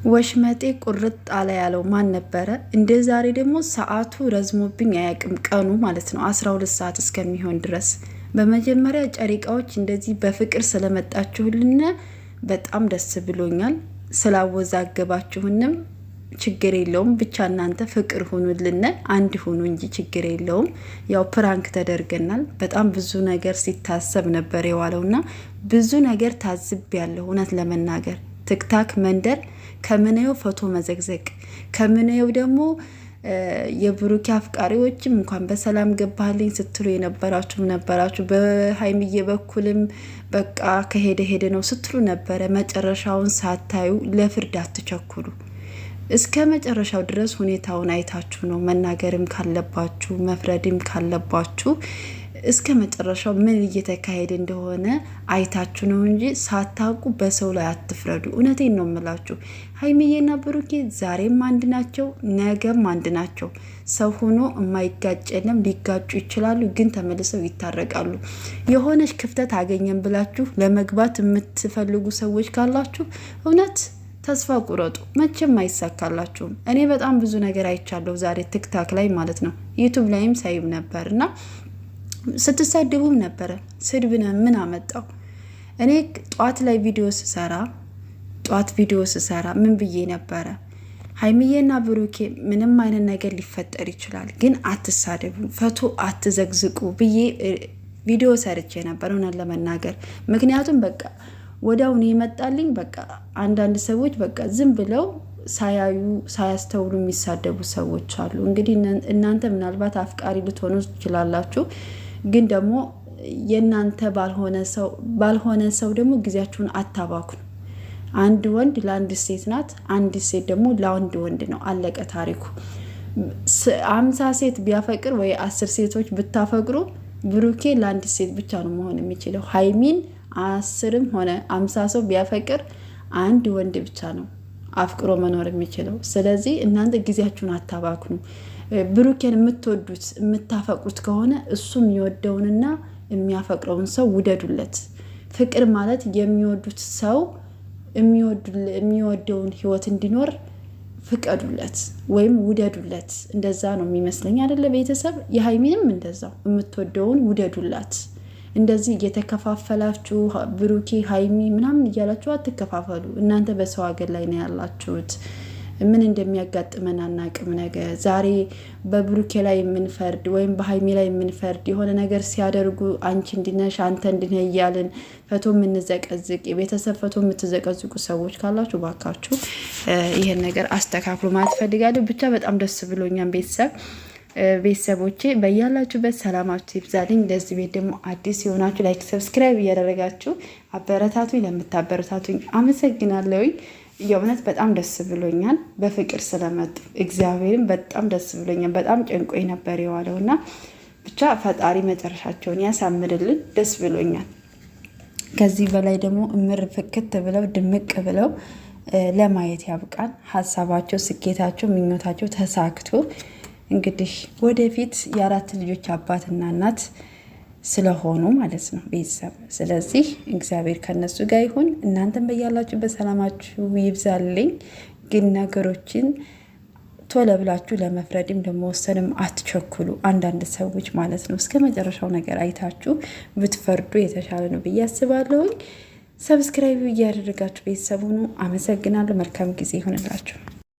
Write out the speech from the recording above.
ወሽመጤ ቁርጥ አለ ያለው ማን ነበረ? እንደ ዛሬ ደግሞ ሰዓቱ ረዝሞብኝ አያውቅም፣ ቀኑ ማለት ነው 12 ሰዓት እስከሚሆን ድረስ። በመጀመሪያ ጨሪቃዎች እንደዚህ በፍቅር ስለመጣችሁልን በጣም ደስ ብሎኛል። ስላወዛገባችሁንም ችግር የለውም፣ ብቻ እናንተ ፍቅር ሁኑልን፣ አንድ ሁኑ እንጂ ችግር የለውም። ያው ፕራንክ ተደርገናል። በጣም ብዙ ነገር ሲታሰብ ነበር የዋለውና ብዙ ነገር ታዝቤያለሁ። እውነት ለመናገር ቲክታክ መንደር ከምናየው ፎቶ መዘግዘቅ ከምናየው ደግሞ የብሩኬ አፍቃሪዎችም እንኳን በሰላም ገባልኝ ስትሉ ነበራችሁ። በሀይሚዬ በኩልም በቃ ከሄደ ሄደ ነው ስትሉ ነበረ። መጨረሻውን ሳታዩ ለፍርድ አትቸኩሉ። እስከ መጨረሻው ድረስ ሁኔታውን አይታችሁ ነው መናገርም ካለባችሁ መፍረድም ካለባችሁ እስከ መጨረሻው ምን እየተካሄደ እንደሆነ አይታችሁ ነው እንጂ ሳታውቁ በሰው ላይ አትፍረዱ። እውነቴን ነው የምላችሁ። ሀይሚዬና ብሩኬ ዛሬም አንድ ናቸው፣ ነገም አንድ ናቸው። ሰው ሆኖ የማይጋጭ የለም። ሊጋጩ ይችላሉ፣ ግን ተመልሰው ይታረቃሉ። የሆነች ክፍተት አገኘን ብላችሁ ለመግባት የምትፈልጉ ሰዎች ካላችሁ እውነት ተስፋ ቁረጡ። መቼም አይሳካላችሁም። እኔ በጣም ብዙ ነገር አይቻለሁ ዛሬ ቲክታክ ላይ ማለት ነው። ዩቱብ ላይም ሳይብ ነበር እና ስትሳደቡም ነበረ። ስድብነ ምን አመጣው? እኔ ጧት ላይ ቪዲዮ ስሰራ ምን ብዬ ነበረ? ሀይሚዬና ብሩኬ ምንም አይነት ነገር ሊፈጠር ይችላል፣ ግን አትሳደቡ፣ ፈቶ አትዘግዝቁ ብዬ ቪዲዮ ሰርቼ ነበር እውነት ለመናገር። ምክንያቱም በቃ ወዲያውኑ ይመጣልኝ። በቃ አንዳንድ ሰዎች በቃ ዝም ብለው ሳያስተውሉ የሚሳደቡ ሰዎች አሉ። እንግዲህ እናንተ ምናልባት አፍቃሪ ልትሆኑ ትችላላችሁ፣ ግን ደግሞ የእናንተ ባልሆነ ሰው ደግሞ ጊዜያችሁን አታባክኑ። አንድ ወንድ ለአንድ ሴት ናት፣ አንድ ሴት ደግሞ ለአንድ ወንድ ነው። አለቀ ታሪኩ። 50 ሴት ቢያፈቅር ወይ 10 ሴቶች ብታፈቅሩ ብሩኬ ለአንድ ሴት ብቻ ነው መሆን የሚችለው። ሀይሚን 10ም ሆነ 50 ሰው ቢያፈቅር አንድ ወንድ ብቻ ነው አፍቅሮ መኖር የሚችለው። ስለዚህ እናንተ ጊዜያችሁን አታባክኑ። ብሩኬን የምትወዱት የምታፈቅሩት ከሆነ እሱ የሚወደውንና የሚያፈቅረውን ሰው ውደዱለት። ፍቅር ማለት የሚወዱት ሰው የሚወደውን ህይወት እንዲኖር ፍቀዱለት ወይም ውደዱለት። እንደዛ ነው የሚመስለኝ አይደለ? ቤተሰብ የሀይሚንም እንደዛው የምትወደውን ውደዱላት። እንደዚህ እየተከፋፈላችሁ ብሩኬ ሀይሚ ምናምን እያላችሁ አትከፋፈሉ። እናንተ በሰው ሀገር ላይ ነው ያላችሁት። ምን እንደሚያጋጥመን አናቅም። ነገር ዛሬ በብሩኬ ላይ የምንፈርድ ወይም በሀይሚ ላይ የምንፈርድ የሆነ ነገር ሲያደርጉ አንቺ እንድነሽ አንተ እንድነህ እያልን ፈቶ የምንዘቀዝቅ የቤተሰብ ፈቶ የምትዘቀዝቁ ሰዎች ካላችሁ ባካችሁ ይሄን ነገር አስተካክሉ ማለት ፈልጋለሁ። ብቻ በጣም ደስ ብሎኛል ቤተሰቦቼ በያላችሁበት ሰላማችሁ ይብዛልኝ። ለዚህ ቤት ደግሞ አዲስ የሆናችሁ ላይክ፣ ሰብስክራይብ እያደረጋችሁ አበረታቱኝ። ለምታበረታቱኝ አመሰግናለሁኝ። የእውነት በጣም ደስ ብሎኛል በፍቅር ስለመጡ እግዚአብሔርን በጣም ደስ ብሎኛል። በጣም ጨንቆኝ ነበር የዋለውና ብቻ ፈጣሪ መጨረሻቸውን ያሳምርልን። ደስ ብሎኛል። ከዚህ በላይ ደግሞ እምር ፍክት ብለው ድምቅ ብለው ለማየት ያብቃን። ሀሳባቸው፣ ስኬታቸው፣ ምኞታቸው ተሳክቶ እንግዲህ ወደፊት የ4 ልጆች አባትና እናት ስለሆኑ ማለት ነው ቤተሰብ። ስለዚህ እግዚአብሔር ከነሱ ጋር ይሁን። እናንተም በያላችሁበት ሰላማችሁ ይብዛልኝ። ግን ነገሮችን ቶሎ ብላችሁ ለመፍረድም ለመወሰንም አትቸኩሉ። አንዳንድ ሰዎች ማለት ነው እስከ መጨረሻው ነገር አይታችሁ ብትፈርዱ የተሻለ ነው ብዬ አስባለሁኝ። ሰብስክራይብ እያደረጋችሁ ቤተሰብ ሁኑ። አመሰግናለሁ። መልካም ጊዜ ይሁንላችሁ።